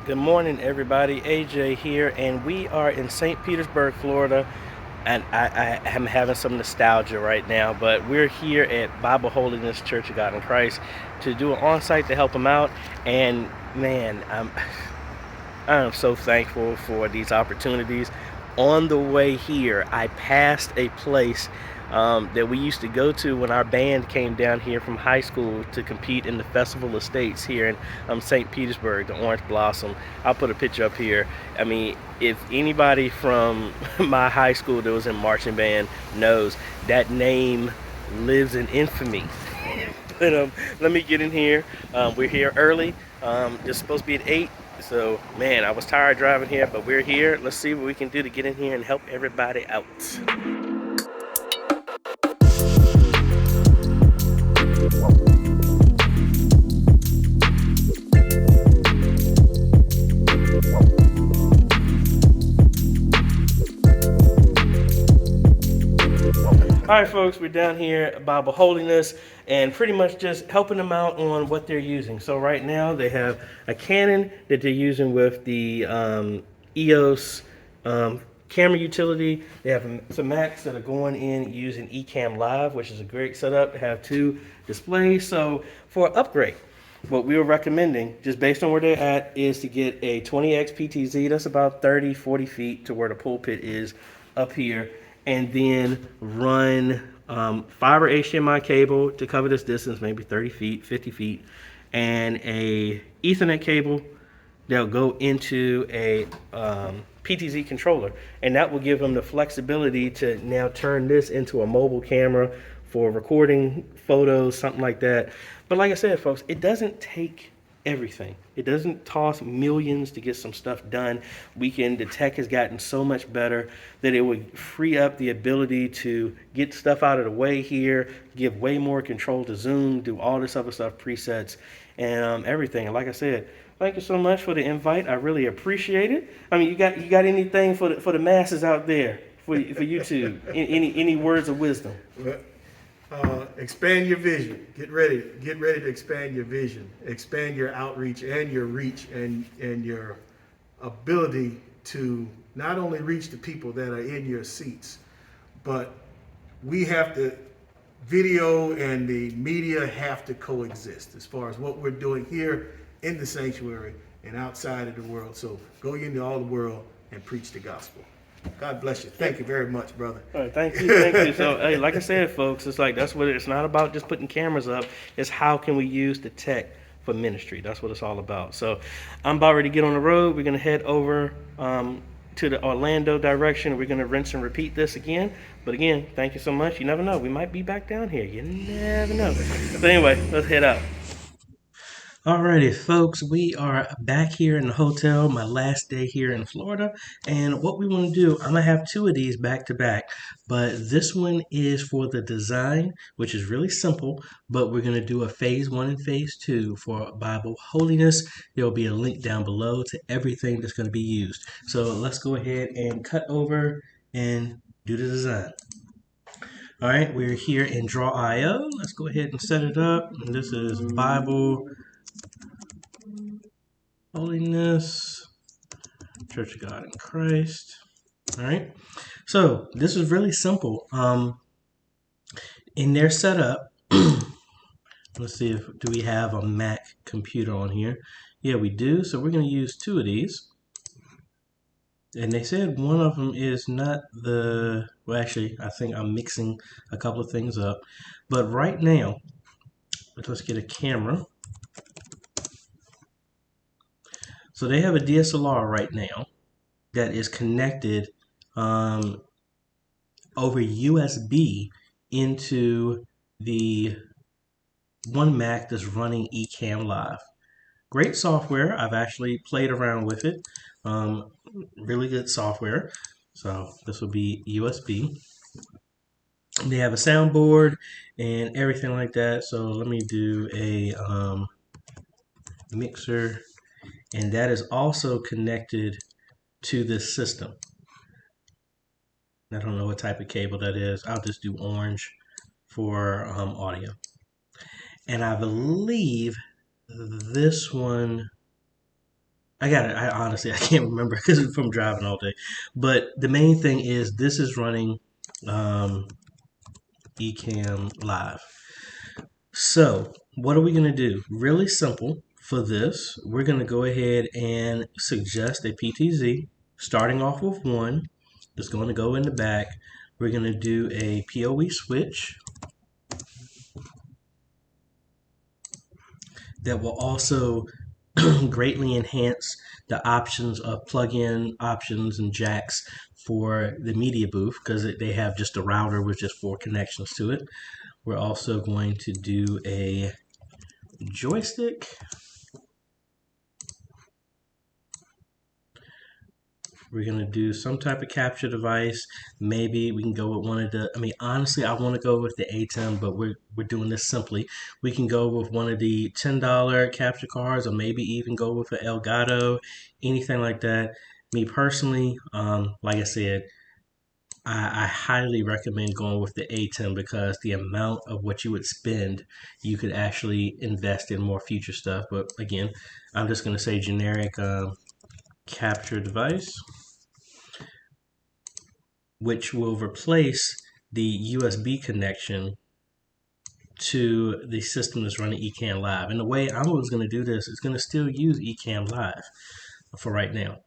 Good morning, everybody. AJ here, and we are in St. Petersburg, Florida. And I am having some nostalgia right now, but we're here at Bible Holiness Church of God in Christ to do an on-site to help them out. And man, I'm so thankful for these opportunities. On the way here, I passed a place that we used to go to when our band came down here from high school to compete in the Festival of States here in St. Petersburg, the Orange Blossom. I'll put a picture up here. I mean, if anybody from my high school that was in marching band knows, that name lives in infamy. But let me get in here. We're here early. It's supposed to be at 8. So, man, I was tired driving here, but we're here. Let's see what we can do to get in here and help everybody out. All right, folks, we're down here at Bible Holiness and pretty much just helping them out on what they're using. So right now they have a Canon that they're using with the EOS camera utility. They have some Macs that are going in using Ecamm Live, which is a great setup to have 2 displays. So for upgrade, what we were recommending, just based on where they're at, is to get a 20x PTZ. That's about 30-40 feet to where the pulpit is up here, and then run fiber HDMI cable to cover this distance, maybe 30 feet, 50 feet, and a Ethernet cable that'll go into a PTZ controller, and that will give them the flexibility to now turn this into a mobile camera for recording photos, something like that. But like I said, folks, it doesn't take everything. It doesn't cost millions to get some stuff done. The tech has gotten so much better that it would free up the ability to get stuff out of the way here, give way more control to Zoom, do all this other stuff, presets, and everything. And like I said, thank you so much for the invite. I really appreciate it. I mean, you got anything for the masses out there for YouTube? Any words of wisdom? Expand your vision. Get ready to expand your vision. Expand your outreach and your reach and your ability to not only reach the people that are in your seats, but we have to, video and the media have to coexist as far as what we're doing here in the sanctuary and outside of the world. So go into all the world and preach the gospel. God bless you. Thank you very much, brother. All right, thank you. So, hey, like I said, folks, it's like it's not about just putting cameras up. It's how can we use the tech for ministry. That's what it's all about. So, I'm about ready to get on the road. We're gonna head over to the Orlando direction. We're gonna rinse and repeat this again. But again, thank you so much. You never know. We might be back down here. You never know. But anyway, let's head out. Alrighty, folks, we are back here in the hotel, my last day here in Florida, and what we want to do, I'm going to have 2 of these back to back, but this one is for the design, which is really simple, but we're going to do a phase 1 and phase 2 for Bible Holiness. There'll be a link down below to everything that's going to be used. So let's go ahead and cut over and do the design. All right, we're here in Draw.io. Let's go ahead and set it up. This is Bible Holiness, Church of God in Christ. All right. So this is really simple. In their setup, let's see do we have a Mac computer on here? Yeah, we do. So we're going to use 2 of these. And they said one of them is not well, actually, I think I'm mixing a couple of things up. But right now, let's get a camera. So they have a DSLR right now that is connected over USB into the one Mac that's running Ecamm Live. Great software. I've actually played around with it. Really good software. So this will be USB. They have a soundboard and everything like that. So let me do a mixer. And that is also connected to this system. I don't know what type of cable that is. I'll just do orange for audio. And I believe this one I honestly, I can't remember because it's from driving all day. But the main thing is this is running Ecamm Live. So what are we going to do? Really simple for this. We're going to go ahead and suggest a PTZ starting off with 1. It's going to go in the back. We're going to do a PoE switch that will also greatly enhance the options of plug-in options and jacks for the media booth because they have just a router with just 4 connections to it. We're also going to do a joystick. We're going to do some type of capture device. Maybe we can go with one of the, I mean, honestly, I want to go with the ATEM, but we're doing this simply. We can go with one of the $10 capture cards, or maybe even go with an Elgato, anything like that. Me personally, like I said, I highly recommend going with the ATEM because the amount of what you would spend, you could actually invest in more future stuff. But again, I'm just going to say generic capture device, which will replace the USB connection to the system that's running Ecamm Live. And the way I was going to do this is going to still use Ecamm Live for right now.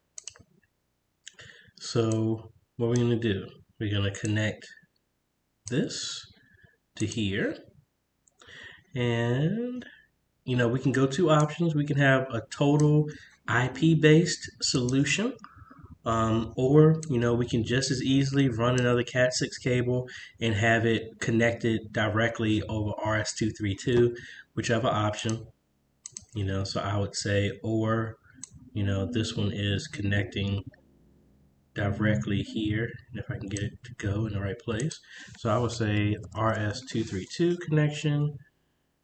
So what we're going to do, we're going to connect this to here. And, you know, we can go 2 options. We can have a total IP-based solution. Or, you know, we can just as easily run another Cat6 cable and have it connected directly over RS-232, whichever option, you know, so I would say, or, you know, this one is connecting directly here, if I can get it to go in the right place. So I would say RS-232 connection,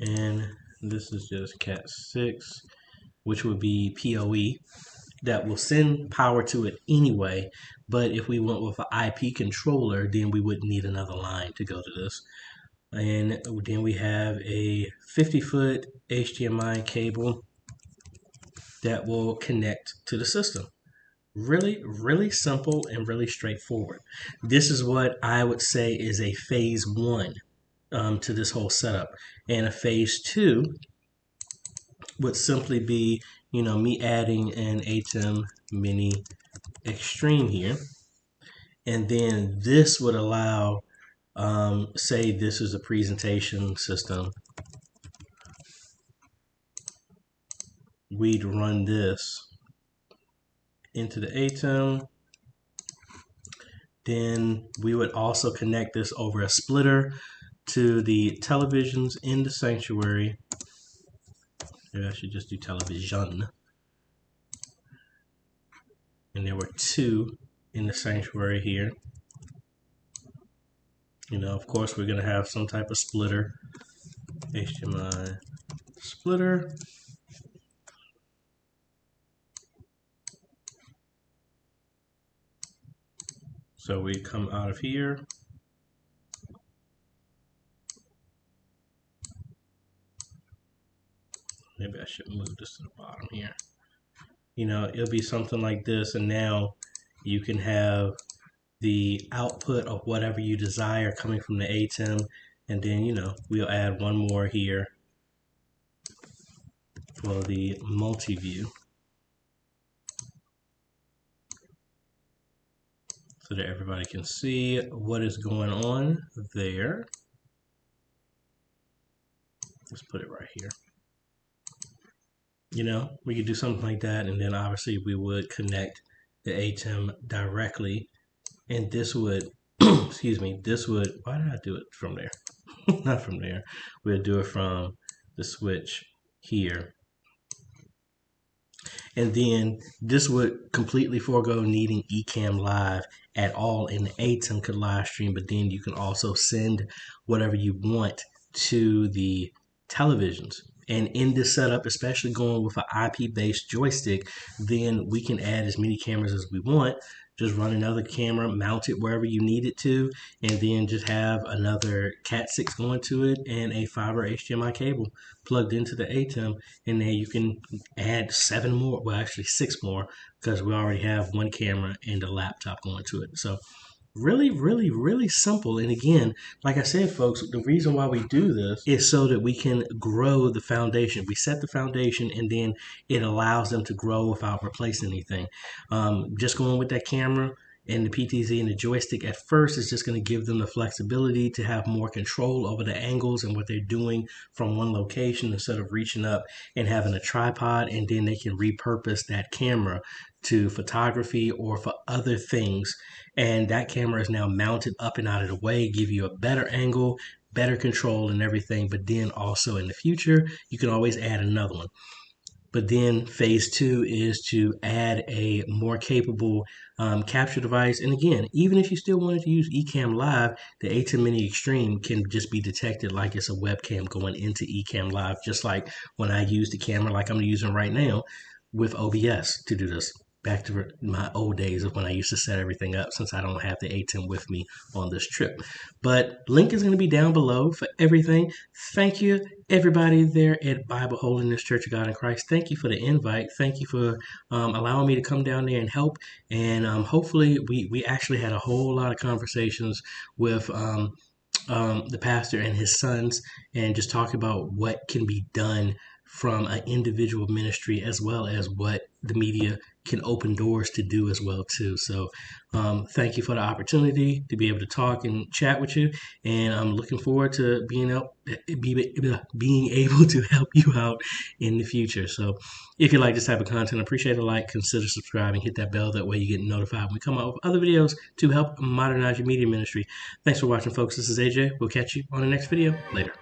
and this is just Cat6, which would be PoE. That will send power to it anyway, but if we went with an IP controller, then we wouldn't need another line to go to this. And then we have a 50-foot HDMI cable that will connect to the system. Really, really simple and really straightforward. This is what I would say is a phase 1 to this whole setup. And a phase 2 would simply be, you know, me adding an ATEM Mini Extreme here. And then this would allow, say this is a presentation system. We'd run this into the ATEM. Then we would also connect this over a splitter to the televisions in the sanctuary. Maybe I should just do television. And there were 2 in the sanctuary here. You know, of course, we're going to have some type of splitter, HDMI splitter. So we come out of here. Maybe I should move this to the bottom here. You know, it'll be something like this, and now you can have the output of whatever you desire coming from the ATEM, and then, you know, we'll add one more here for the multi-view so that everybody can see what is going on there. Let's put it right here. You know, we could do something like that, and then obviously we would connect the ATEM directly, and this would, excuse me, this would, why did I do it from there? Not from there. We'll do it from the switch here. And then this would completely forego needing Ecamm Live at all, and the ATEM could live stream, but then you can also send whatever you want to the televisions. And in this setup, especially going with an IP-based joystick, then we can add as many cameras as we want. just run another camera, mount it wherever you need it to, and then just have another Cat 6 going to it and a fiber HDMI cable plugged into the ATEM, and then you can add 7 more, well actually 6 more, because we already have 1 camera and a laptop going to it. So really, really, really simple. And again, like I said, folks, the reason why we do this is so that we can grow the foundation. We set the foundation, and then it allows them to grow without replacing anything. Just going with that camera and the PTZ and the joystick at first is just going to give them the flexibility to have more control over the angles and what they're doing from one location, instead of reaching up and having a tripod, and then they can repurpose that camera to photography or for other things. And that camera is now mounted up and out of the way, give you a better angle, better control and everything. But then also in the future, you can always add another one. But then phase 2 is to add a more capable capture device. And again, even if you still wanted to use Ecamm Live, the ATEM Mini Extreme can just be detected like it's a webcam going into Ecamm Live, just like when I use the camera like I'm using right now with OBS to do this. Back to my old days of when I used to set everything up, since I don't have the ATEM with me on this trip. But link is going to be down below for everything. Thank you, everybody there at Bible Holiness Church of God in Christ. Thank you for the invite. Thank you for allowing me to come down there and help. And hopefully we actually had a whole lot of conversations with the pastor and his sons, and just talk about what can be done from an individual ministry, as well as what the media can open doors to do as well too. So thank you for the opportunity to be able to talk and chat with you, and I'm looking forward to being able to help you out in the future. So if you like this type of content, appreciate a like, consider subscribing, hit that bell, that way you get notified when we come out with other videos to help modernize your media ministry. Thanks for watching, folks. This is AJ. We'll catch you on the next video. Later.